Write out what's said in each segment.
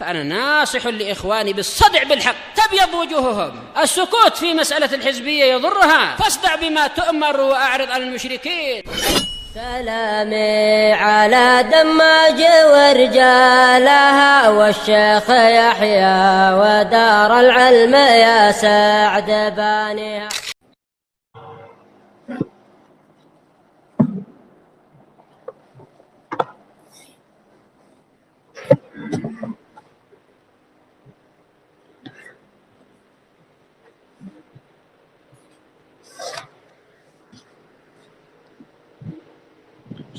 فأنا ناصح لإخواني بالصدع بالحق تبيض وجوههم. السكوت في مسألة الحزبية يضرها، فاصدع بما تؤمر وأعرض عن المشركين. سلامي على دماج ورجالها والشيخ يحيى ودار العلم يا سعد بانيها.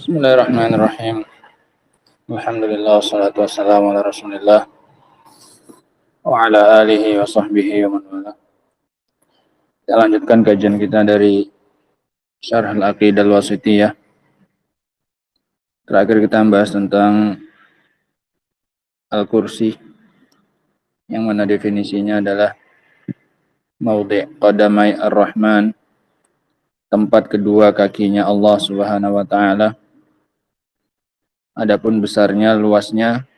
Bismillahirrahmanirrahim. Alhamdulillah wassalatu wassalamu ala Rasulillah wa ala alihi wa sahbihi wa man wala. Kita lanjutkan kajian kita dari Syarh Al-Aqidah Al-Wasithiyah. Terakhir kita membahas tentang Al-Kursi, yang mana definisinya adalah maudhi' qadamai ar-Rahman, tempat kedua kakinya Allah Subhanahu wa taala. Adapun besarnya, luasnya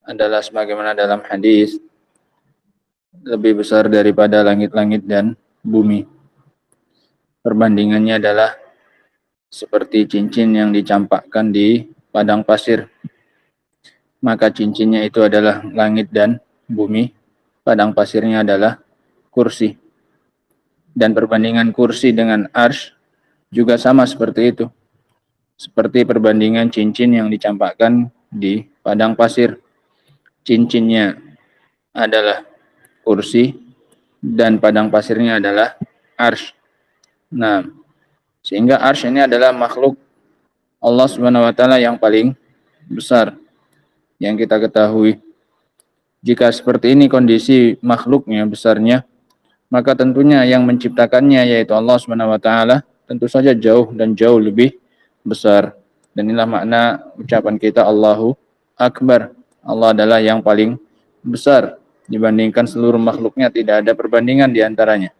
adalah sebagaimana dalam hadis, lebih besar daripada langit-langit dan bumi. Perbandingannya adalah seperti cincin yang dicampakkan di padang pasir. Maka cincinnya itu adalah langit dan bumi, padang pasirnya adalah kursi. Dan perbandingan kursi dengan arsy juga sama seperti itu. Seperti perbandingan cincin yang dicampakkan di padang pasir. Cincinnya adalah kursi dan padang pasirnya adalah arsy. Nah, sehingga arsy ini adalah makhluk Allah Subhanahu wa taala yang paling besar yang kita ketahui. Jika seperti ini kondisi makhluknya besarnya, maka tentunya yang menciptakannya yaitu Allah Subhanahu wa taala tentu saja jauh dan jauh lebih besar. Dan inilah makna ucapan kita Allahu Akbar. Allah adalah yang paling besar dibandingkan seluruh makhluknya, tidak ada perbandingan di antaranya.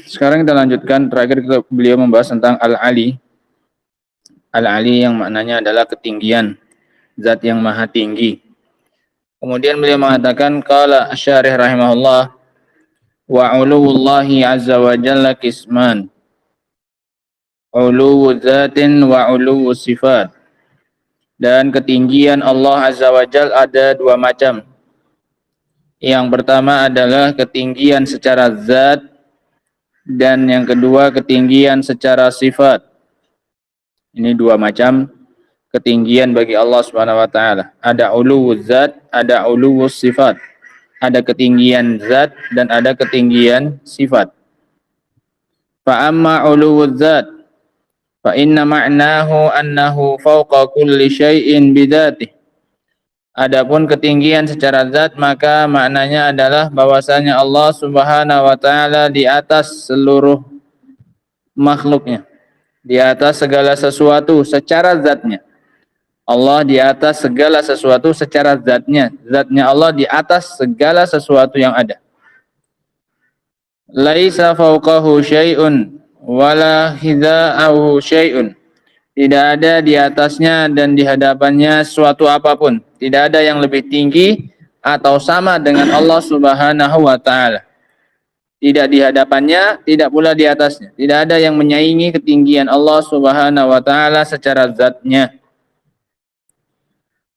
Sekarang kita lanjutkan, terakhir beliau membahas tentang Al-Ali. Al-Ali yang maknanya adalah ketinggian, zat yang maha tinggi. Kemudian beliau mengatakan, qala asy-syarih rahimahullah, wa 'uluwullahi 'azza wa jalla qisman, 'uluwu dzatin wa 'uluwu sifat. Dan ketinggian Allah Azza wa Jalla ada dua macam. Yang pertama adalah ketinggian secara zat, dan yang kedua ketinggian secara sifat. Ini dua macam ketinggian bagi Allah Subhanahu wa taala. Ada 'uluwu dzat, ada 'uluwu sifat. Ada ketinggian zat dan ada ketinggian sifat. Fa amma 'uluwu dzat fa inna ma'nahu annahu fawqa kulli syai'in bidzatihi. Adapun ketinggian secara zat, maka maknanya adalah bahwasanya Allah Subhanahu wa taala di atas seluruh makhluknya, di atas segala sesuatu secara zatnya. Allah di atas segala sesuatu secara zatnya. Zatnya Allah di atas segala sesuatu yang ada. Laisa fawqahu syai'un wala hidha'ahu syai'un. Tidak ada di atasnya dan di hadapannya suatu apapun. Tidak ada yang lebih tinggi atau sama dengan Allah Subhanahu wa taala. Tidak di hadapannya, tidak pula di atasnya. Tidak ada yang menyaingi ketinggian Allah Subhanahu wa taala secara zatnya.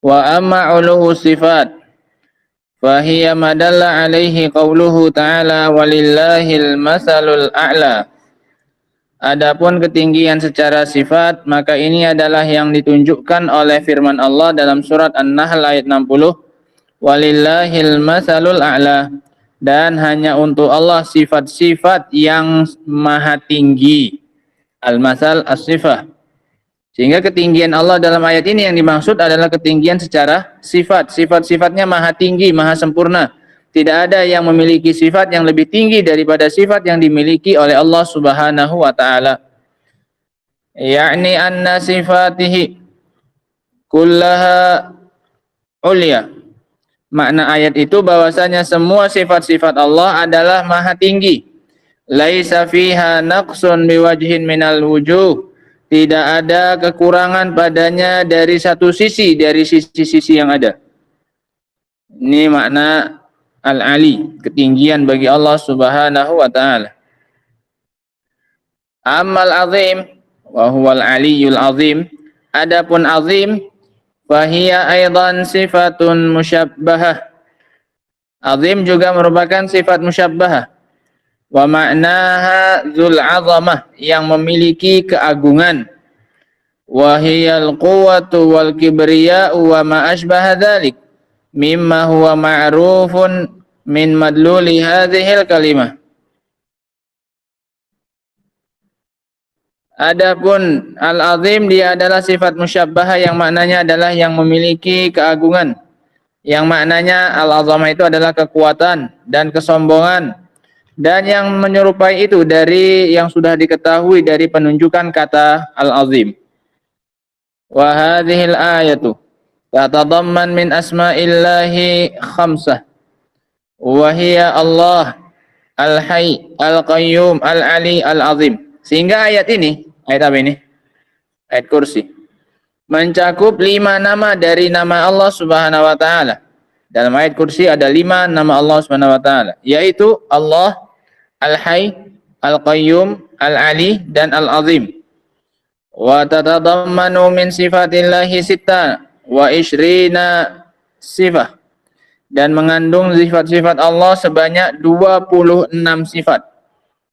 Wa amma 'uluhu sifat fa hiya madalla 'alaihi qauluhu ta'ala walillahil masalul a'la. Adapun ketinggian secara sifat, maka ini adalah yang ditunjukkan oleh firman Allah dalam surat An-Nahl ayat 60. Walillahil masalul a'la. Dan hanya untuk Allah sifat-sifat yang maha tinggi. Al-masal as-sifah. Sehingga ketinggian Allah dalam ayat ini yang dimaksud adalah ketinggian secara sifat. Sifat-sifatnya maha tinggi, maha sempurna. Tidak ada yang memiliki sifat yang lebih tinggi daripada sifat yang dimiliki oleh Allah Subhanahu wa taala. Ya'ni anna sifatihi kullaha ulya. Makna ayat itu bahwasanya semua sifat-sifat Allah adalah maha tinggi. Laisa fiha naqsun biwajhin minal wujuh. Tidak ada kekurangan padanya dari satu sisi dari sisi-sisi yang ada. Ini makna Al-Ali, ketinggian bagi Allah Subhanahu wa taala. Ammal azim wa huwal aliyul azim. Adapun azim fahiya aidan sifatun musyabbahah. Azim juga merupakan sifat musyabbahah. Wa ma'naha dzul azamah, yang memiliki keagungan. Wa hiyal quwwatu wal kibriya wa ma asbaha dzalik mimma huwa ma'rufun min madluli hadhil kalimah. Adapun al-azim, dia adalah sifat musyabbahah yang maknanya adalah yang memiliki keagungan. Yang maknanya al-azamah itu adalah kekuatan dan kesombongan. Dan yang menyerupai itu dari yang sudah diketahui dari penunjukan kata al-azim. Wa hadhil ayatu tatadamman min asma'illahi khamsah. Wa hiya Allah, al-hayy, al-qayyum, al-ali, al-azim. Sehingga ayat ini, ayat apa ini? Ayat kursi. Mencakup 5 nama dari nama Allah Subhanahu wa taala. Dalam ayat kursi ada 5 nama Allah Subhanahu wa taala, yaitu Allah, Al-Hayy, Al-Qayyum, Al-Ali, dan Al-Azim. Wa tatadammanu min sifatillahi sitta wa ishrina sifah. Dan mengandung sifat-sifat Allah sebanyak 26 sifat.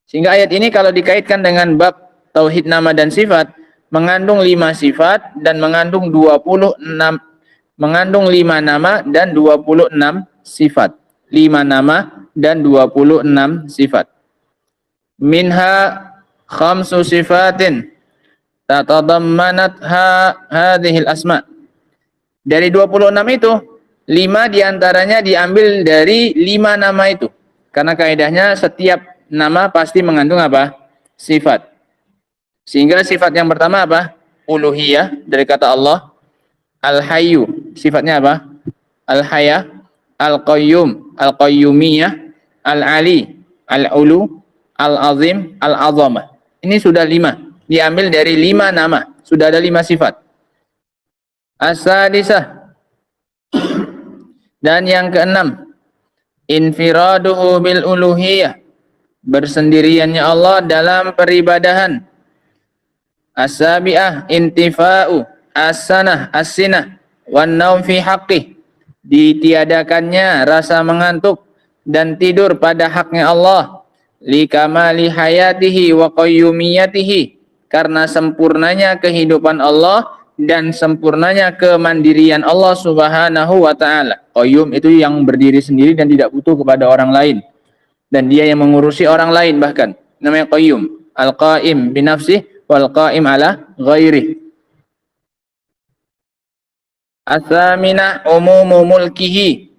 Sehingga ayat ini kalau dikaitkan dengan bab tauhid nama dan sifat, mengandung 5 sifat dan mengandung 26, mengandung 5 nama dan 26 sifat. 5 nama dan 26 sifat. Minha khamsu sifatin tatadammanatha hadhil asma. Dari 26 itu, 5 diantaranya diambil dari 5 nama itu. Karena kaidahnya setiap nama pasti mengandung apa? Sifat. Sehingga sifat yang pertama apa? Uluhiyah, dari kata Allah. Al-Hayyu, sifatnya apa? Al-Haya. Al-Qayyum, Al-Qayyumiyah. Al-Ali, Al-Ulu, Al-Azim, Al-Azamah. Ini sudah 5. Diambil dari 5 nama. Sudah ada 5 sifat. As-sadisah. Dan yang keenam, infiraduhu bil uluhiyah. Bersendiriannya Allah dalam peribadahan. As-sabi'ah intifa'u as-sanah as-sinah wan naum fi haqqih. Ditiadakannya rasa mengantuk dan tidur pada haknya Allah. Li kamali hayatihi wa qayyumiyatihi, karena sempurnanya kehidupan Allah dan sempurnanya kemandirian Allah Subhanahu wa taala. Qayyum itu yang berdiri sendiri dan tidak butuh kepada orang lain. Dan dia yang mengurusi orang lain bahkan. Namanya qayyum. Al-qaim binafsih wal qaim ala ghairih. As-saminah umumu mulkihi.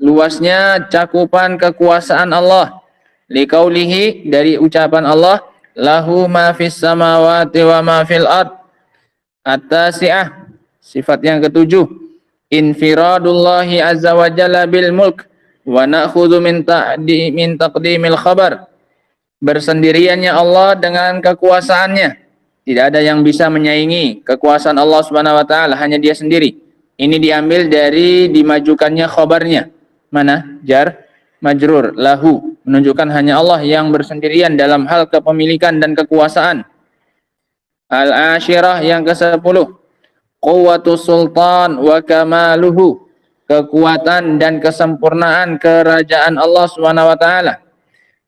Luasnya cakupan kekuasaan Allah. Liqaulihi, dari ucapan Allah, lahu ma fis samawati wa ma fil ard. At-tasi'ah, sifat yang ketujuh, infiradullahi azza wa jalla bil mulk wa na'khudhu min taqdimil khabar. Bersendiriannya Allah dengan kekuasaannya. Tidak ada yang bisa menyaingi kekuasaan Allah Subhanahu wa taala, hanya Dia sendiri. Ini diambil dari dimajukannya khabarnya. Mana? Jar majrur, lahu, menunjukkan hanya Allah yang bersendirian dalam hal kepemilikan dan kekuasaan. Al-ashirah, yang ke-10, quwwatus sultan wa kamaluhu, kekuatan dan kesempurnaan kerajaan Allah Subhanahu wa taala.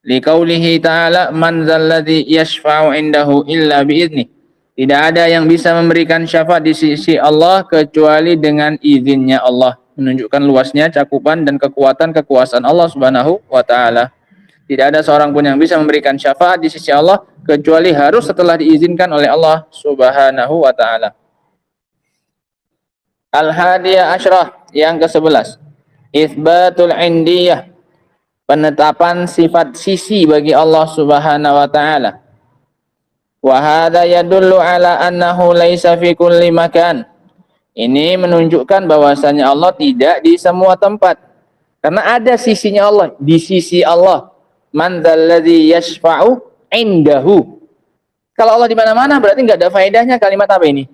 Liqaulihi ta'ala, man dzalladzi yashfa'u indahu illa bi'idznih. Tidak ada yang bisa memberikan syafaat di sisi Allah kecuali dengan izinnya Allah. Menunjukkan luasnya cakupan dan kekuasaan Allah Subhanahu wa taala. Tidak ada seorang pun yang bisa memberikan syafaat di sisi Allah kecuali harus setelah diizinkan oleh Allah Subhanahu wa taala. Al-hadiyah asyrah, yang ke-11, itsbatul indiyah, penetapan sifat sisi bagi Allah Subhanahu wa taala. Wa hadza yadullu ala annahu laisa fi kulli makan. Ini menunjukkan bahwasanya Allah tidak di semua tempat. Karena ada sisinya Allah, di sisi Allah. Man dzalladzi yashfa'u indahu. Kalau Allah di mana-mana berarti nggak ada faedahnya kalimat apa ini?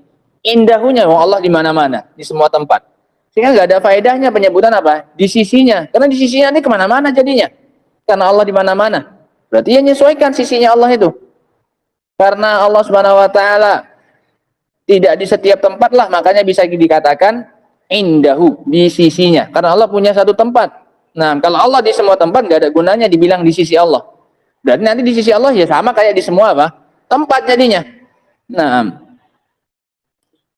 Indahunya, Allah di mana-mana, di semua tempat. Sehingga nggak ada faedahnya penyebutan apa? Di sisinya. Karena di sisinya ini kemana-mana jadinya. Karena Allah di mana-mana. Berarti ya menyesuaikan sisinya Allah itu. Karena Allah Subhanahu wa taala tidak di setiap tempat lah, makanya bisa dikatakan indahu, di sisinya. Karena Allah punya satu tempat. Nah, kalau Allah di semua tempat nggak ada gunanya dibilang di sisi Allah. Berarti nanti di sisi Allah ya sama kayak di semua apa? Tempat jadinya. Nah,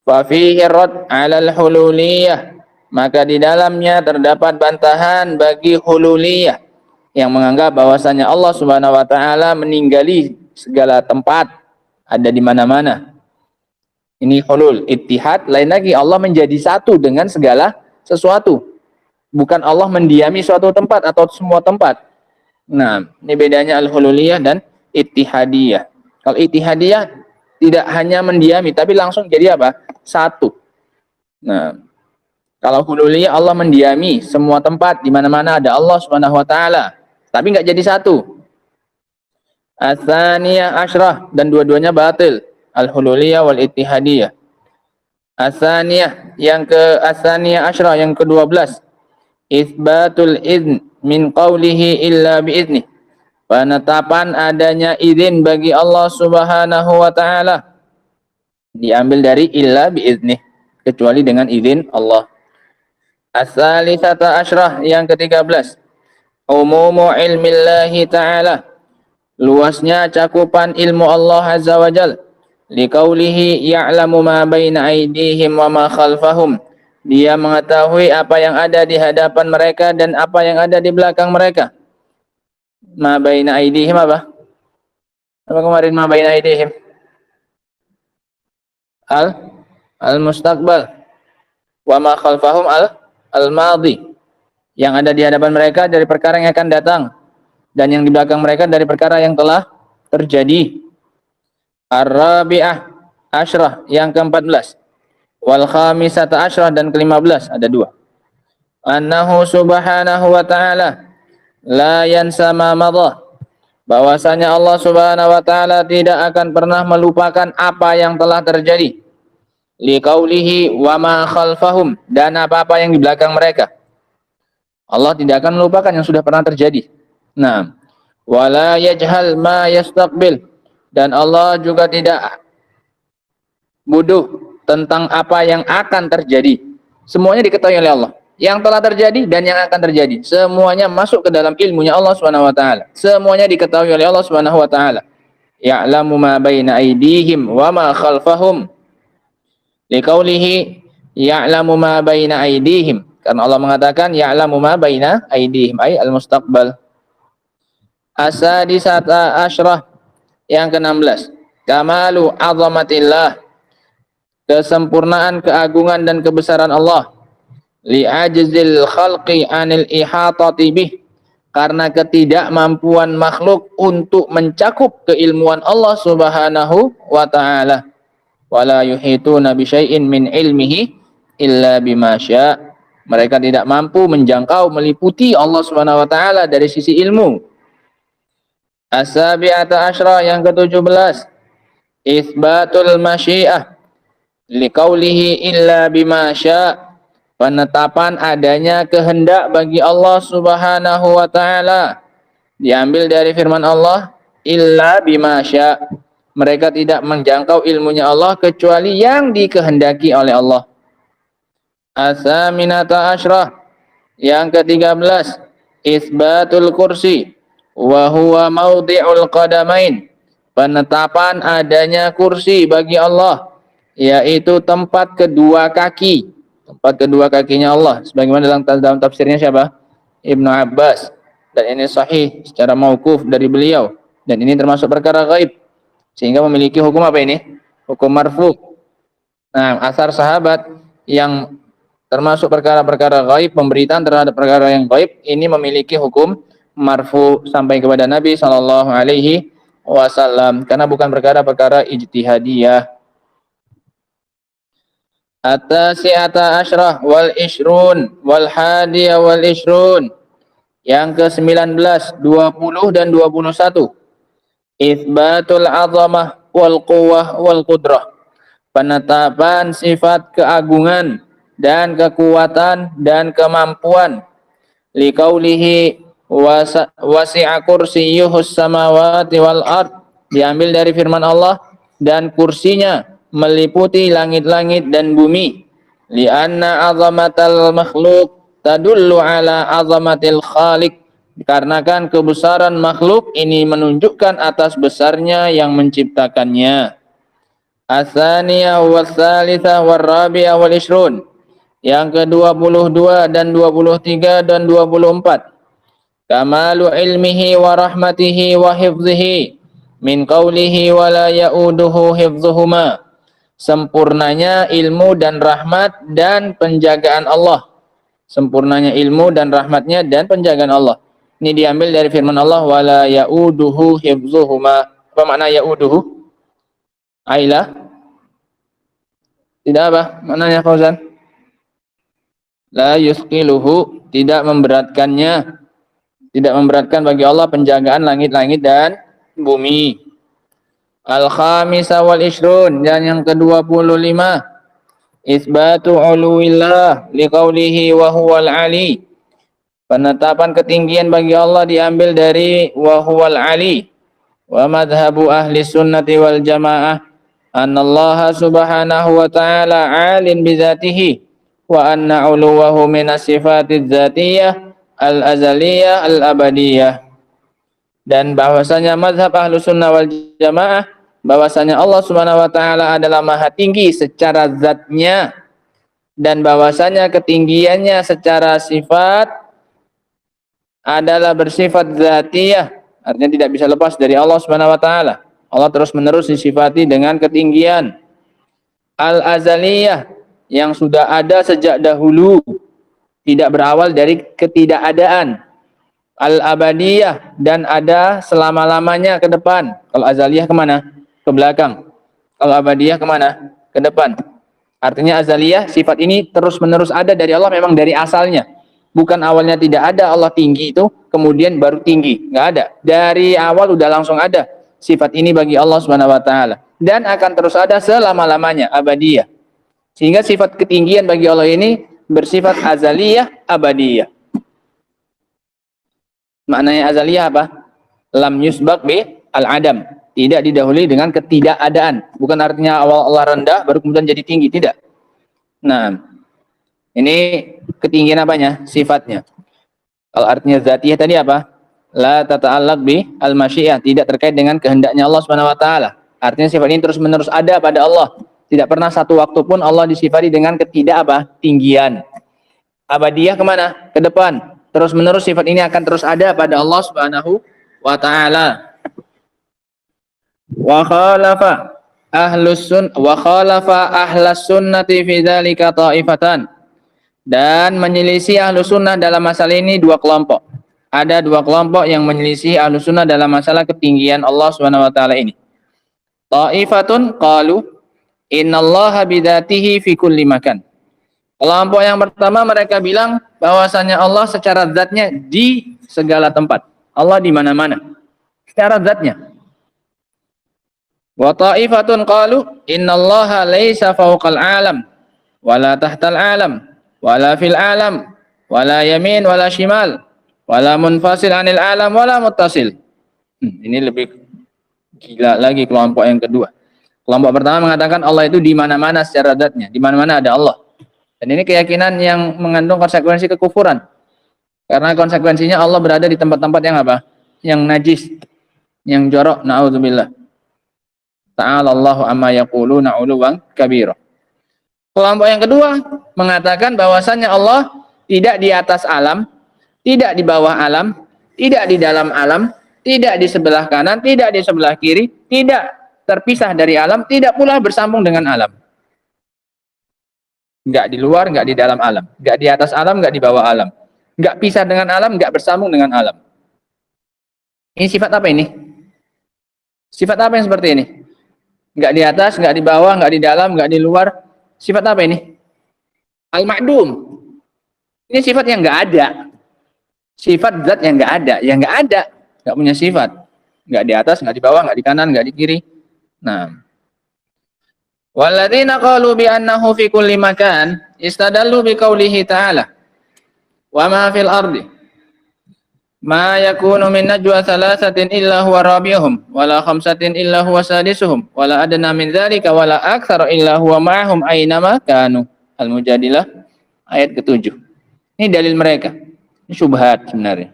fa fihi rad 'ala al-hululiyah, maka di dalamnya terdapat bantahan bagi hululiyah yang menganggap bahwasanya Allah Subhanahu wa taala meninggali segala tempat, ada di mana-mana. Ini hulul, ittihad, lain lagi Allah menjadi satu dengan segala sesuatu. Bukan Allah mendiami suatu tempat atau semua tempat. Nah, ini bedanya al-hululiyah dan ittihadiyah. Kalau ittihadiyah tidak hanya mendiami tapi langsung jadi apa? Satu. Nah, kalau hululiyah Allah mendiami semua tempat, di mana-mana ada Allah Subhanahu wa taala, tapi nggak jadi satu. Ats-tsaniyah asyrah, dan dua-duanya batil, al-hululiyah wal ittihadiyah. Ats-tsaniyah asyrah yang ke-12, itsbatul idzn min qawlihi illa biidznih, penetapan adanya izin bagi Allah Subhanahu wa taala diambil dari illa biidznih, kecuali dengan izin Allah. Ats-tsalisata asyrah yang ke-13, umumu ilmillahi ta'ala, luasnya cakupan ilmu Allah azza wa jal, liqaulihi ya'lamu ma baina aydihim wa ma khalfahum, dia mengetahui apa yang ada di hadapan mereka dan apa yang ada di belakang mereka. Ma baina aydihim apa? Apa kemarin ma baina aydihim? Al-mustaqbal, wa ma khalfahum al-madhi, yang ada di hadapan mereka dari perkara yang akan datang, dan yang di belakang mereka dari perkara yang telah terjadi. Ar-rabi'ah asyrah yang ke-14, wal khamisata asyrah, dan ke-15, ada dua. Annahu subhanahu wa ta'ala la yansa ma madha, bahwasanya Allah Subhanahu wa taala tidak akan pernah melupakan apa yang telah terjadi. Liqaulihi wa ma khalfahum, dan apa-apa yang di belakang mereka. Allah tidak akan melupakan yang sudah pernah terjadi. Nah, wala yajhal ma yastaqbil, dan Allah juga tidak bodoh tentang apa yang akan terjadi. Semuanya diketahui oleh Allah. Yang telah terjadi dan yang akan terjadi, semuanya masuk ke dalam ilmunya Allah Subhanahu wa taala. Semuanya diketahui oleh Allah Subhanahu wa taala. Ya'lamu ma baina aydihim wa ma khalfahum. Liqaulihi ya'lamu ma baina aydihim, karena Allah mengatakan ya'lamu ma baina aydihim, ay al-mustaqbal. As-sadisata asyrah yang ke-16, kamalu azamatillah, kesempurnaan keagungan dan kebesaran Allah. Li'ajzil khalqi anil ihatati bih, karena ketidakmampuan makhluk untuk mencakup keilmuan Allah Subhanahu wa taala. Wala yuhituna bi syai'in min ilmihi illa bima syaa, mereka tidak mampu menjangkau meliputi Allah Subhanahu wa taala dari sisi ilmu. As-sabi'ata asyrah yang ke-17, itsbatul masyiah liqaulihi illa bima syaa, penetapan adanya kehendak bagi Allah Subhanahu wa taala diambil dari firman Allah illa bima syaa, mereka tidak menjangkau ilmunya Allah kecuali yang dikehendaki oleh Allah. As-saminata asyrah yang ke-13, itsbatul kursi wa huwa maudhi'ul qadamain, penetapan adanya kursi bagi Allah, yaitu tempat kedua kaki, tempat kedua kakinya Allah, sebagaimana dalam tafsirnya siapa? Ibnu Abbas, dan ini sahih secara mauquf dari beliau, dan ini termasuk perkara gaib sehingga memiliki hukum apa ini? Hukum marfu. Nah, asar sahabat yang termasuk perkara-perkara gaib, pemberitaan terhadap perkara yang gaib, ini memiliki hukum marfu sampai kepada Nabi sallallahu alaihi wasallam, karena bukan perkara-perkara ijtihadiyah. At-tasi'ata asyrah wal ishrun wal hadiyah wal ishrun yang ke-19, 20 dan 21, itsbatul azamah wal quwwah wal qudrah. Penetapan sifat keagungan dan kekuatan dan kemampuan. Liqaulihi wasi'a kursiyyuhus samawati wal ard, diambil dari firman Allah, dan kursinya meliputi langit-langit dan bumi. Lianna azamatal makhluk tadullu ala azamatil khaliq, dikarenakan kebesaran makhluk ini menunjukkan atas besarnya yang menciptakannya. As-saniyah was-salitsah war-rabi'ah wal-ishrun, yang ke-22 dan 23 dan 24. Kamalu ilmihi wa rahmatihi wa hifzihi min qawlihi wa la ya'uduhu hifzuhuma, sempurnanya ilmu dan rahmat dan penjagaan Allah. Sempurnanya ilmu dan rahmatnya dan penjagaan Allah. Ini diambil dari firman Allah, wa la ya'uduhu hifzuhuma. Apa makna ya'uduhu? Aila? Tidak apa? Maknanya Fauzan? La yusqiluhu, tidak memberatkannya. Tidak memberatkan bagi Allah penjagaan langit-langit dan bumi. Al-khamisah wal ishrun, dan yang ke-25. Isbatu uluwillah liqaulihi wa huwal ali. Penetapan ketinggian bagi Allah diambil dari wa huwal ali. Wa madhabu ahli sunnati wal jamaah annallaha subhanahu wa ta'ala alin bizatihi wa anna uluwahu minas sifatiz zatiyah al-azaliyah al-abadiyah. Dan bahwasanya mazhab ahlu sunnah wal jamaah, bahwasanya Allah subhanahu wa ta'ala adalah maha tinggi secara zatnya, dan bahwasanya ketinggiannya secara sifat adalah bersifat zatiyah, artinya tidak bisa lepas dari Allah subhanahu wa ta'ala. Allah terus menerus disifati dengan ketinggian. Al-azaliyah, yang sudah ada sejak dahulu, tidak berawal dari ketidakadaan. Al-abadiyah, dan ada selama-lamanya ke depan. Kalau azaliyah kemana? Ke belakang. Kalau abadiyah kemana? Ke depan. Artinya azaliyah, sifat ini terus menerus ada dari Allah, memang dari asalnya. Bukan awalnya tidak ada, Allah tinggi itu kemudian baru tinggi. Nggak ada. Dari awal udah langsung ada sifat ini bagi Allah Subhanahu wa taala, dan akan terus ada selama-lamanya, abadiyah. Sehingga sifat ketinggian bagi Allah ini bersifat azaliyah, abadiyah. Maknanya azaliyah apa? Lam yusbaq bi al-adam, tidak didahului dengan ketidakadaan. Bukan artinya awal Allah rendah baru kemudian jadi tinggi, tidak. Nah, ini ketinggian apanya? Sifatnya. Kalau artinya zatiyah tadi apa? La tata'allaq bi al-masyiah, tidak terkait dengan kehendaknya Allah Subhanahu wa taala. Artinya sifat ini terus-menerus ada pada Allah. Tidak pernah satu waktu pun Allah disifati dengan ketidak apa? Tinggian. Abadiyah kemana? Ke depan. Terus-menerus sifat ini akan terus ada pada Allah Subhanahu wa taala. Wa khalafa ahlas sunnati fi dzalika ta'ifatan. Dan menyelisih ahlus sunnah dalam masalah ini dua kelompok. Ada dua kelompok yang menyelisih ahlus sunnah dalam masalah ketinggian Allah Subhanahu wa taala ini. Ta'ifatun qalu innallaha bidzatihi fi kulli makan. Kelompok yang pertama mereka bilang bahwasanya Allah secara zatnya di segala tempat. Allah di mana-mana secara zatnya. Wa ta'ifatun qalu innallaha laisa fawqal alam wala tahtal alam wala fil alam wala yamin wala shimal wala munfasil anil alam wala muttasil. Ini lebih gila lagi kelompok yang kedua. Kelompok pertama mengatakan Allah itu di mana-mana secara zatnya, di mana-mana ada Allah. Dan ini keyakinan yang mengandung konsekuensi kekufuran. Karena konsekuensinya Allah berada di tempat-tempat yang apa? Yang najis, yang jorok, na'udzubillah. Ta'ala Allahu amma yaquluna 'uluwan kabira. Kelompok yang kedua mengatakan bahwasannya Allah tidak di atas alam, tidak di bawah alam, tidak di dalam alam, tidak di sebelah kanan, tidak di sebelah kiri, tidak terpisah dari alam, tidak pula bersambung dengan alam. Enggak di luar, enggak di dalam alam, enggak di atas alam, enggak di bawah alam, enggak pisah dengan alam, enggak bersambung dengan alam. Ini sifat apa ini? Sifat apa yang seperti ini? Enggak di atas, enggak di bawah, enggak di dalam, enggak di luar. Sifat apa ini? Al-ma'dum. Ini sifat yang enggak ada. Sifat zat yang enggak ada, yang enggak ada, enggak punya sifat. Enggak di atas, enggak di bawah, enggak di kanan, enggak di kiri. Nah, walladzina qalu bi annahu fi kulli makan istadallu bi qoulihi ta'ala wa ma fil ardi ma yakunu min najwa thalathatin illa huwa rabi'uhum wala khamsatin illa huwa sadisuhum wala adna min dzalika wala aktsara illa huwa ma'ahum aynama kanu. Al-Mujadilah ayat ke-7. Ini dalil mereka. Ini syubhat sebenarnya.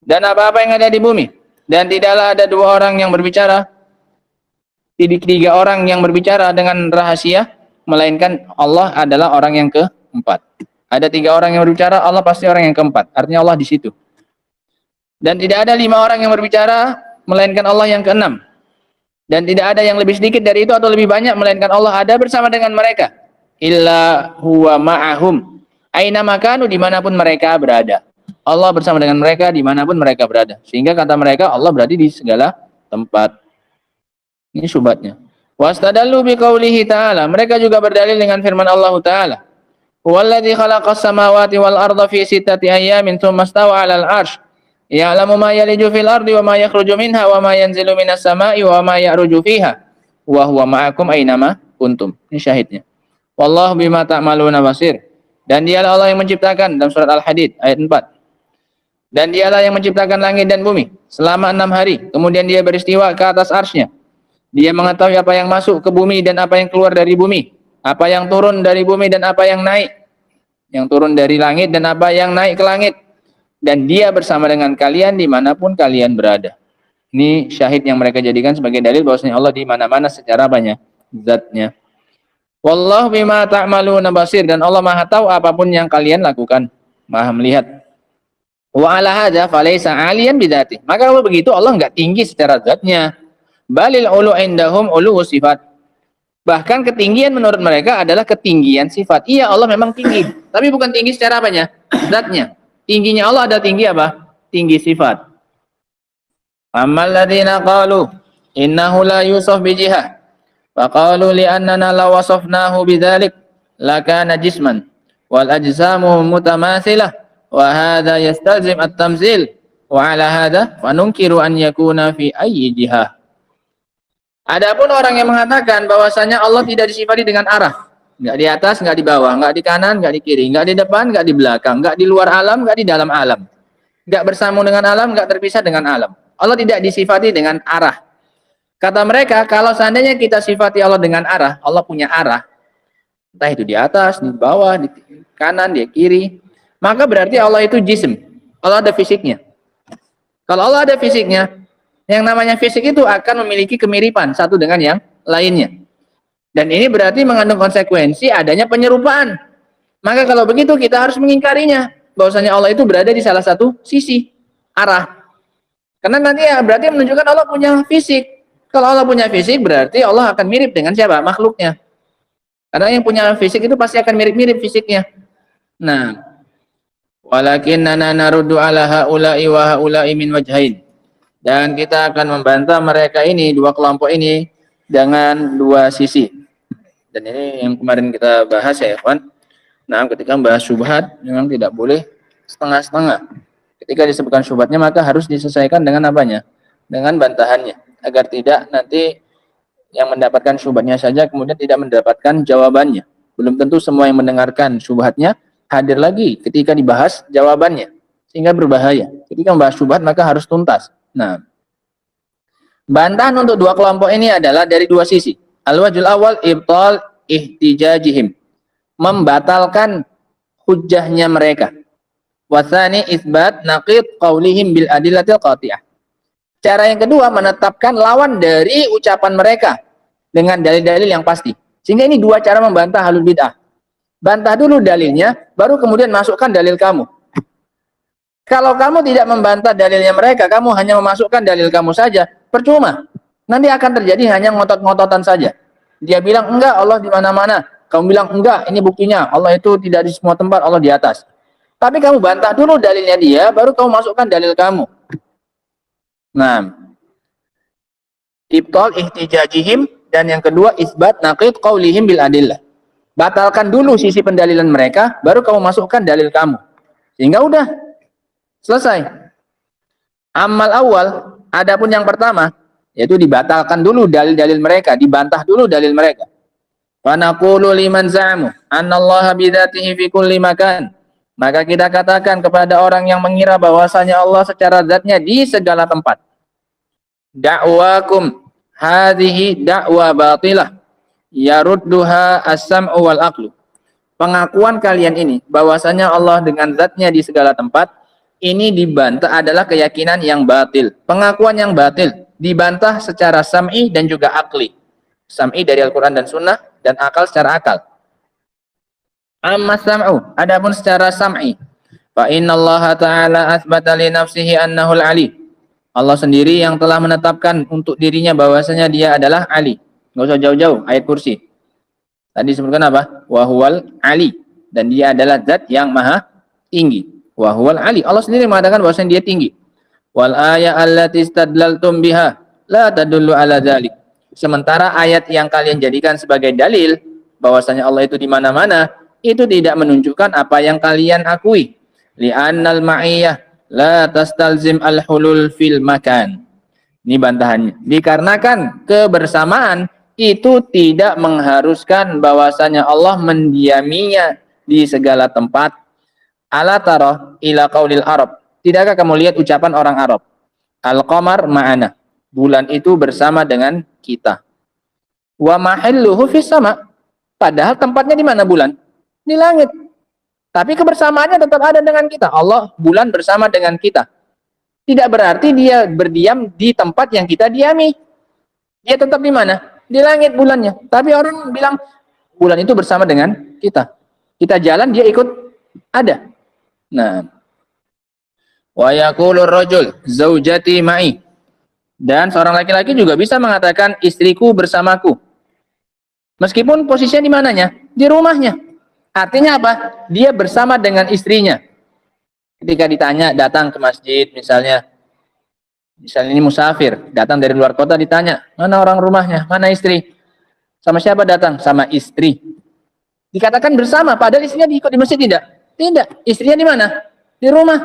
Dan apa-apa yang ada di bumi, dan tidaklah ada dua orang yang berbicara, tiga orang yang berbicara dengan rahasia, melainkan Allah adalah orang yang keempat. Ada tiga orang yang berbicara, Allah pasti orang yang keempat. Artinya Allah di situ. Dan tidak ada 5 orang yang berbicara, melainkan Allah yang keenam. Dan tidak ada yang lebih sedikit dari itu atau lebih banyak, melainkan Allah ada bersama dengan mereka. Illa huwa ma'ahum aina makanu, dimanapun mereka berada. Allah bersama dengan mereka dimanapun mereka berada. Sehingga kata mereka Allah berarti di segala tempat. Ini syubhatnya. Wastadallu biqaulihi ta'ala. Mereka juga berdalil dengan firman Allah Ta'ala. Huwallazi khalaqas samawati wal arda fi sittati ayyamin tsumma stawa 'alal 'arsy. Ya'lamu ma yaliju fil ardi wa ma yakhruju minha wa ma yanzilu minas sama'i wa ma ya'ruju fiha. Wa huwa ma'akum aynama kuntum. Ini syahidnya. Wallahu bima ta'maluna basir. Dan dialah Allah yang menciptakan, dalam surat Al-Hadid ayat 4. Dan dialah yang menciptakan langit dan bumi selama 6 hari. Kemudian dia beristiwa ke atas arsy-Nya. Dia mengetahui apa yang masuk ke bumi dan apa yang keluar dari bumi. Apa yang turun dari bumi dan apa yang naik. Yang turun dari langit dan apa yang naik ke langit. Dan dia bersama dengan kalian dimanapun kalian berada. Ini syahid yang mereka jadikan sebagai dalil bahwasanya Allah di mana-mana secara banyak zatnya. Wallahu bima ta'maluna basir. Dan Allah maha tahu apapun yang kalian lakukan. Maha melihat. Wa ala hadza falaysa 'aliyan bidzati. Maka kalau begitu Allah enggak tinggi secara zatnya. Balil ulu indahum ulu sifat. Bahkan ketinggian menurut mereka adalah ketinggian sifat. Iya, Allah memang tinggi, tapi bukan tinggi secara apanya? Zatnya. Tingginya Allah ada tinggi apa? Tinggi sifat. Ammal ladzina qalu innahu la yusaf bi jihah. Fa qalu li annana law wasafnahu bidzalik lakana jisman wal ajsamu mutamathilah wa hadha yastalzim at-tamthil wa ala hadha fa nunkiru an yakuna fi ayyi jihah. Adapun orang yang mengatakan bahwasanya Allah tidak disifati dengan arah, enggak di atas, enggak di bawah, enggak di kanan, enggak di kiri, enggak di depan, enggak di belakang, enggak di luar alam, enggak di dalam alam, enggak bersambung dengan alam, enggak terpisah dengan alam. Allah tidak disifati dengan arah. Kata mereka, kalau seandainya kita sifati Allah dengan arah, Allah punya arah, entah itu di atas, di bawah, di kanan, di kiri, maka berarti Allah itu jism. Allah ada fisiknya. Kalau Allah ada fisiknya, yang namanya fisik itu akan memiliki kemiripan satu dengan yang lainnya. Dan ini berarti mengandung konsekuensi adanya penyerupaan. Maka kalau begitu kita harus mengingkarinya. Bahwasanya Allah itu berada di salah satu sisi, arah. Karena nanti ya berarti menunjukkan Allah punya fisik. Kalau Allah punya fisik berarti Allah akan mirip dengan siapa? Makhluknya. Karena yang punya fisik itu pasti akan mirip-mirip fisiknya. Nah, walakinnana naruddu ala haula'i wa haula'i min wajhain. Dan kita akan membantah mereka ini, dua kelompok ini dengan dua sisi. Dan ini yang kemarin kita bahas ya, ikhwan. Nah, ketika membahas syubhat memang tidak boleh setengah-setengah. Ketika disebutkan syubhatnya maka harus diselesaikan dengan apanya? Dengan bantahannya. Agar tidak nanti yang mendapatkan syubhatnya saja kemudian tidak mendapatkan jawabannya. Belum tentu semua yang mendengarkan syubhatnya hadir lagi ketika dibahas jawabannya. Sehingga berbahaya. Ketika membahas syubhat maka harus tuntas. Nah, bantahan untuk dua kelompok ini adalah dari dua sisi. Al-wajhul awal ibtal ihtijajihim, membatalkan hujjahnya mereka. Wasani isbat naqid qaulihim bil adillatil qati'ah. Cara yang kedua menetapkan lawan dari ucapan mereka dengan dalil-dalil yang pasti. Sehingga ini dua cara membantah ahlul bid'ah. Bantah dulu dalilnya, baru kemudian masukkan dalil kamu. Kalau kamu tidak membantah dalilnya mereka, kamu hanya memasukkan dalil kamu saja, percuma. Nanti akan terjadi hanya ngotot-ngototan saja. Dia bilang enggak, Allah di mana-mana. Kamu bilang enggak, ini buktinya. Allah itu tidak di semua tempat, Allah di atas. Tapi kamu bantah dulu dalilnya dia, baru kamu masukkan dalil kamu. Nah, ibtal ihtijajihim, dan yang kedua isbat naqid qaulihim bil adillah. Batalkan dulu sisi pendalilan mereka, baru kamu masukkan dalil kamu. Sehingga udah selesai. Amal awal, adapun yang pertama, Yaitu dibatalkan dulu dalil-dalil mereka, dibantah dulu dalil mereka. Wa naqulu liman za'amu annallaha bidzatihi fi kulli makan. Maka kita katakan kepada orang yang mengira bahwasanya Allah secara zatnya di segala tempat. Da'wakum hadhihi da'wa batilah yarudduha as-sam'u wal aqlu. Pengakuan kalian ini bahwasanya Allah dengan zatnya di segala tempat ini dibantah adalah keyakinan yang batil. Pengakuan yang batil dibantah secara sam'i dan juga akli. Sam'i dari Al-Quran dan Sunnah dan akal secara akal. Amma sam'u, adapun secara sam'i, fa innallaha ta'ala athbata li nafsihi annahu al-ali. Allah sendiri yang telah menetapkan untuk dirinya bahwasanya dia adalah Ali. Enggak usah jauh-jauh, ayat kursi. Tadi disebutkan apa? Wa huwal ali, dan dia adalah zat yang maha tinggi. Wa huwal ali. Allah sendiri mengatakan bahwasanya dia tinggi. Wal ayat allati istadlaltum biha la tadullu ala dzalik. Sementara ayat yang kalian jadikan sebagai dalil bahwasanya Allah itu di mana-mana, itu tidak menunjukkan apa yang kalian akui. Li'annal ma'iyyah la tastalzim al-hulul fil makan. Ini bantahannya. Dikarenakan kebersamaan itu tidak mengharuskan bahwasanya Allah mendiaminya di segala tempat. Ala tara ila qaulil Arab. Tidakkah kamu lihat ucapan orang Arab? Al-qamar ma'ana. Bulan itu bersama dengan kita. Wa mahilluhu fis sama. Padahal tempatnya di mana bulan? Di langit. Tapi kebersamaannya tetap ada dengan kita. Allah, bulan bersama dengan kita. Tidak berarti dia berdiam di tempat yang kita diami. Dia tetap di mana? Di langit bulannya. Tapi orang bilang bulan itu bersama dengan kita. Kita jalan, dia ikut ada. Nah, wa yaqulur rajul zaujati ma'i. Dan seorang laki-laki juga bisa mengatakan istriku bersamaku. Meskipun posisinya di mananya? Di rumahnya. Artinya apa? Dia bersama dengan istrinya. Ketika ditanya datang ke masjid misalnya ini musafir, datang dari luar kota, ditanya, mana orang rumahnya, mana istri? Sama siapa datang? Sama istri. Dikatakan bersama, padahal istrinya diikut di masjid tidak? Tidak. Istrinya di mana? Di rumah.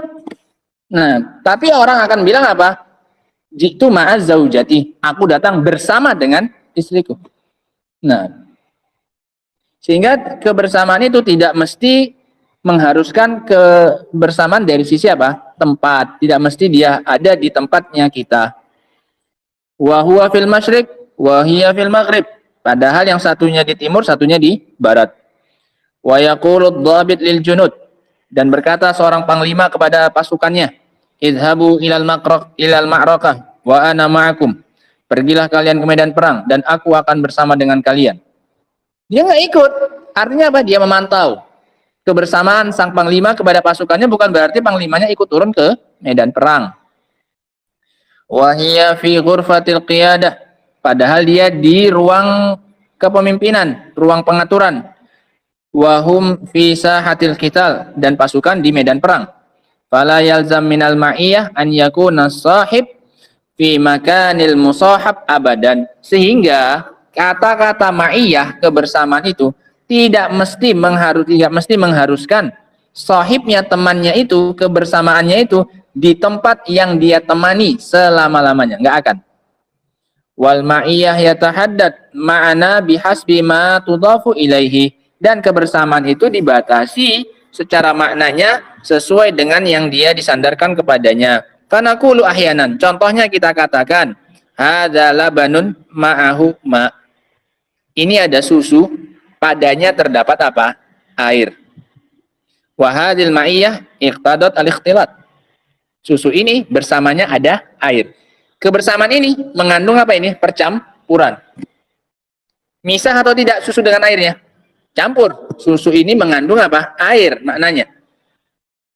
Nah, tapi orang akan bilang apa? Jitu ma'az zaujati. Aku datang bersama dengan istriku. Nah, sehingga kebersamaan itu tidak mesti mengharuskan kebersamaan dari sisi apa? Tempat. Tidak mesti dia ada di tempatnya kita. Wa huwa fil masyriq wa hiya fil maghrib. Padahal yang satunya di timur, satunya di barat. Wa yaqulu ad-dhabit lil junud. Dan berkata seorang panglima kepada pasukannya, idhabu ilal ma'rakah wa ana ma'akum. Pergilah kalian ke medan perang dan aku akan bersama dengan kalian. Dia nggak ikut. Artinya apa? Dia memantau. Kebersamaan sang panglima kepada pasukannya bukan berarti panglimanya ikut turun ke medan perang. Wahia fi ghurfatil qiyadah. Padahal dia di ruang kepemimpinan, ruang pengaturan. Wahum fi sahatil qital, dan pasukan di medan perang. Fala yalzam minal ma'iyah an yakuna sahib fi makanil musahab abadan. Sehingga kata-kata ma'iyah, kebersamaan itu tidak mesti mengharuskan sahibnya, temannya itu, kebersamaannya itu di tempat yang dia temani selama-lamanya, enggak akan. Wal ma'iyah yatahaddad ma'ana bihasbi ma tudafu ilaihi, dan kebersamaan itu dibatasi secara maknanya sesuai dengan yang dia disandarkan kepadanya. Karena qulu ahyanan, contohnya kita katakan hadza labanun ma'ahu ma. Ini ada susu, padanya terdapat apa? Air. Wa hadhil ma'iyah iqtadat al-ikhtilat. Susu ini bersamanya ada air. Kebersamaan ini mengandung apa ini? Percampuran. Misah atau tidak susu dengan airnya? Campur. Susu ini mengandung apa? Air maknanya.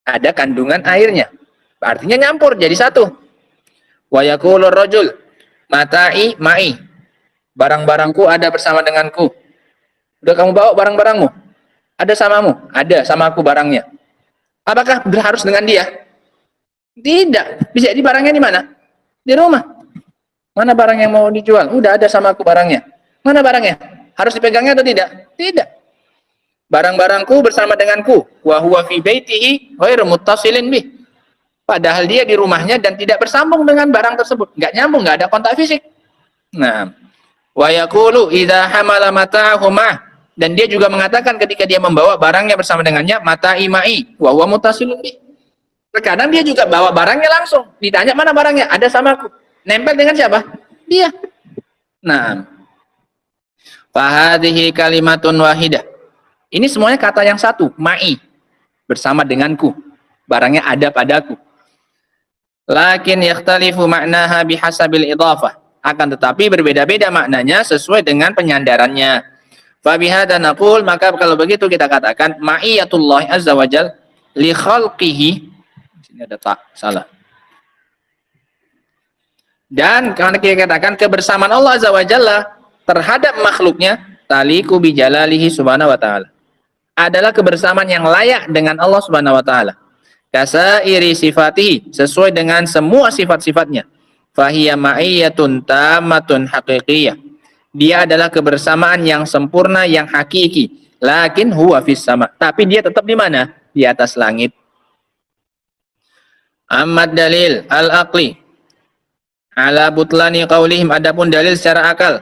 Ada kandungan airnya. Artinya nyampur jadi satu. Wa yaqulur rajul mata'i ma'i. Barang-barangku ada bersama denganku. Udah kamu bawa barang-barangmu? Ada samamu? Ada sama aku barangnya. Apakah harus dengan dia? Tidak. Bisa jadi barangnya di mana? Di rumah. Mana barang yang mau dijual? Udah ada sama aku barangnya. Mana barangnya? Harus dipegangnya atau tidak? Tidak. Barang-barangku bersama denganku. Wa huwa fi baitihi ghairu muttasilin bih. Padahal dia di rumahnya dan tidak bersambung dengan barang tersebut. Enggak nyambung, enggak ada kontak fisik. Nah, wa yaqulu idza hamala mata'ahu ma'ah, dan dia juga mengatakan ketika dia membawa barangnya bersama dengannya, mata'i ma'i wa huwa muttasilun bi. Terkadang dia juga bawa barangnya langsung. Ditanya mana barangnya? Ada sama aku. Nempel dengan siapa? Dia. Nah, fahadhihi kalimatun wahidah. Ini semuanya kata yang satu, ma'i, bersama denganku. Barangnya ada padaku. Lakin yakhtalifu ma'naha bihasabil idhafah. Akan tetapi berbeda-beda maknanya sesuai dengan penyandarannya. Fa bihadza naqul, maka kalau begitu kita katakan ma'iyatullah azza wajal li khalqihi. Ini ada tak salah. Dan karena kita katakan kebersamaan Allah azza wajalla terhadap makhluknya taliku bi jalalihi subhanahu wa ta'ala, adalah kebersamaan yang layak dengan Allah subhanahu wa ta'ala. Kasairi sifatihi, sesuai dengan semua sifat-sifatnya. Fahiya ma'iyyatun tamatun haqiqiyah. Dia adalah kebersamaan yang sempurna, yang hakiki. Lakin huwa fis sama. Tapi dia tetap di mana? Di atas langit. Ahmad dalil al-aqli ala butlani qaulihim, adapun dalil secara akal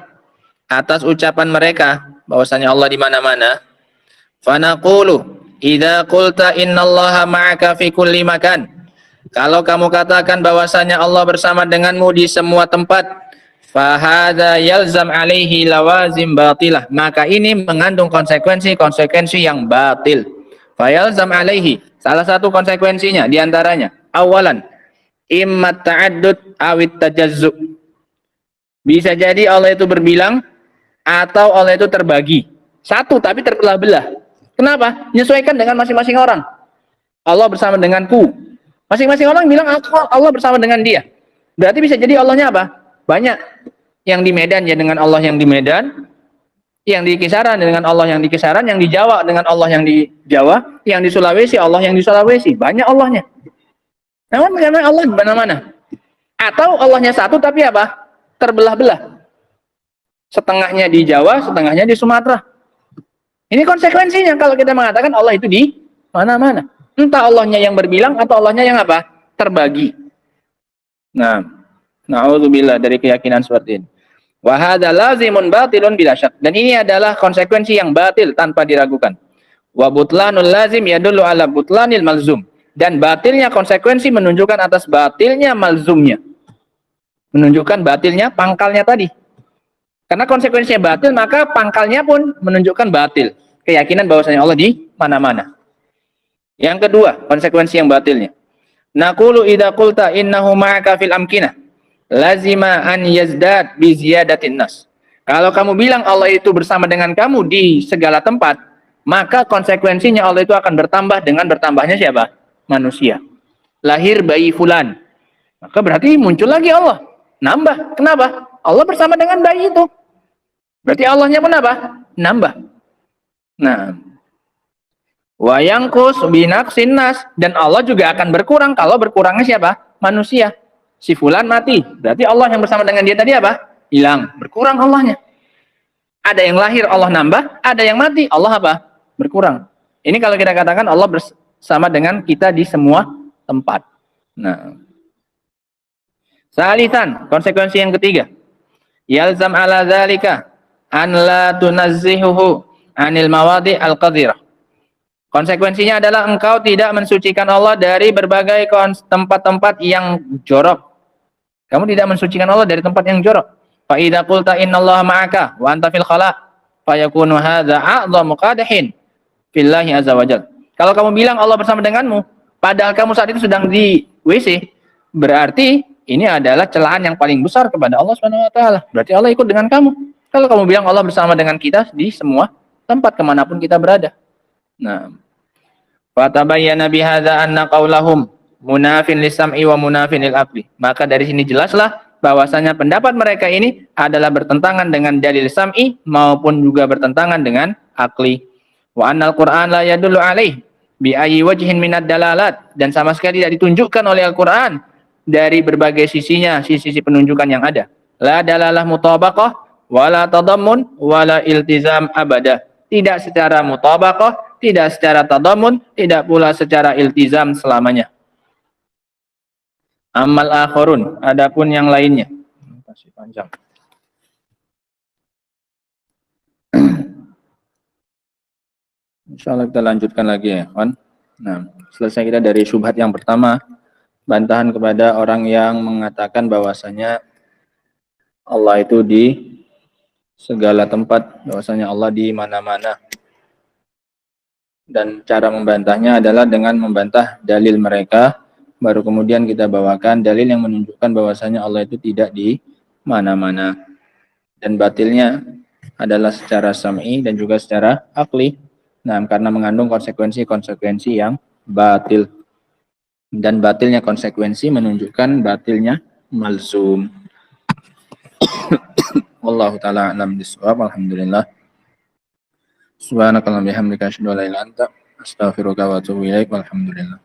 atas ucapan mereka bahwasanya Allah di mana-mana. Fanaqulu idza qulta innallaha ma'aka fi kulli makan, kalau kamu katakan bahwasanya Allah bersama denganmu di semua tempat, fahadza yalzam alaihi lawazim batilah, maka ini mengandung konsekuensi yang batil. Fayalzam alaihi, salah satu konsekuensinya diantaranya, awalan imma ta'addud awit tajazzub, bisa jadi Allah itu berbilang atau Allah itu terbagi satu tapi terbelah-belah. Kenapa? Menyesuaikan dengan masing-masing orang. Allah bersama denganku, masing-masing orang bilang Allah bersama dengan dia. Berarti bisa jadi Allahnya apa? Banyak. Yang di Medan ya dengan Allah yang di Medan, yang di Kisaran dengan Allah yang di Kisaran, yang di Jawa dengan Allah yang di Jawa, yang di Sulawesi Allah yang di Sulawesi. Banyak Allahnya. Namun bagaimana Allah di mana-mana? Atau Allahnya satu tapi apa? Terbelah-belah. Setengahnya di Jawa, setengahnya di Sumatera. Ini konsekuensinya kalau kita mengatakan Allah itu di mana-mana. Entah Allahnya yang berbilang atau Allahnya yang apa? Terbagi. Nah, na'udzubillah dari keyakinan seperti ini. Wa hadza lazimun batilun bila syak. Dan ini adalah konsekuensi yang batil tanpa diragukan. Wa butlanul lazim yadullu ala butlanil malzum. Dan batilnya konsekuensi menunjukkan atas batilnya malzumnya. Menunjukkan batilnya pangkalnya tadi. Karena konsekuensinya batil, maka pangkalnya pun menunjukkan batil. Keyakinan bahwasanya Allah di mana-mana. Yang kedua, konsekuensi yang batilnya. Naqulu idza qulta innahu ma'aka fil amkinah, lazima an yazdad bi ziyadatin nas. Kalau kamu bilang Allah itu bersama dengan kamu di segala tempat, maka konsekuensinya Allah itu akan bertambah dengan bertambahnya siapa? Manusia. Lahir bayi fulan, maka berarti muncul lagi Allah. Nambah. Kenapa? Allah bersama dengan bayi itu. Berarti Allahnya pun apa? Nambah. Nah, wa yanqus binaqsin nas, dan Allah juga akan berkurang kalau berkurangnya siapa? Manusia. Si fulan mati, berarti Allah yang bersama dengan dia tadi apa? Hilang, berkurang Allahnya. Ada yang lahir Allah nambah, ada yang mati Allah apa? Berkurang. Ini kalau kita katakan Allah bersama dengan kita di semua tempat. Nah, salisan, konsekuensi yang ketiga. Yalzam ala dzalika an la tunazzihuhu anil mawadi al-qadhirah. Konsekuensinya adalah engkau tidak mensucikan Allah dari berbagai tempat-tempat yang jorok. Kamu tidak mensucikan Allah dari tempat yang jorok. Fa idza qulta innallaha ma'aka wa anta fil khala fa yakunu hadza a'dhamu qadhin fillahi azza wajalla. Kalau kamu bilang Allah bersama denganmu, padahal kamu saat itu sedang di WC, berarti ini adalah celaan yang paling besar kepada Allah Subhanahu wa taala. Berarti Allah ikut dengan kamu. Kalau kamu bilang Allah bersama dengan kita di semua tempat kemanapun kita berada. Nah, fatabayyana bihadza anna qaulahum munafin lisam'i wa munafin lil aqli. Maka dari sini jelaslah bahwasanya pendapat mereka ini adalah bertentangan dengan dalil sam'i maupun juga bertentangan dengan akli. Wa annal Qur'an la yadullu alaih bi ayyi wajhin minad dalalat, dan sama sekali tidak ditunjukkan oleh Al-Qur'an dari berbagai sisinya, sisi-sisi penunjukan yang ada. La dalalah mutabaqah wala tadammun wala iltizam abada. Tidak secara mutabaqah, tidak secara tadammun, tidak pula secara iltizam selamanya. Amal akharun, adapun yang lainnya. Masih panjang. Insyaallah kita lanjutkan lagi ya, kawan. Nah, selesai kita dari syubhat yang pertama, bantahan kepada orang yang mengatakan bahwasanya Allah itu di segala tempat, bahwasanya Allah di mana-mana. Dan cara membantahnya adalah dengan membantah dalil mereka, baru kemudian kita bawakan dalil yang menunjukkan bahwasanya Allah itu tidak di mana-mana. Dan batilnya adalah secara sam'i dan juga secara akli. Nah, karena mengandung konsekuensi-konsekuensi yang batil. Dan batilnya konsekuensi menunjukkan batilnya malzum. Wallahu ta'ala a'lam bishawab. Alhamdulillah. Subhanakallahumma bihamdika asyhadu an la ilaha illa anta astaghfiruka wa atubu ilaik. Walhamdulillah.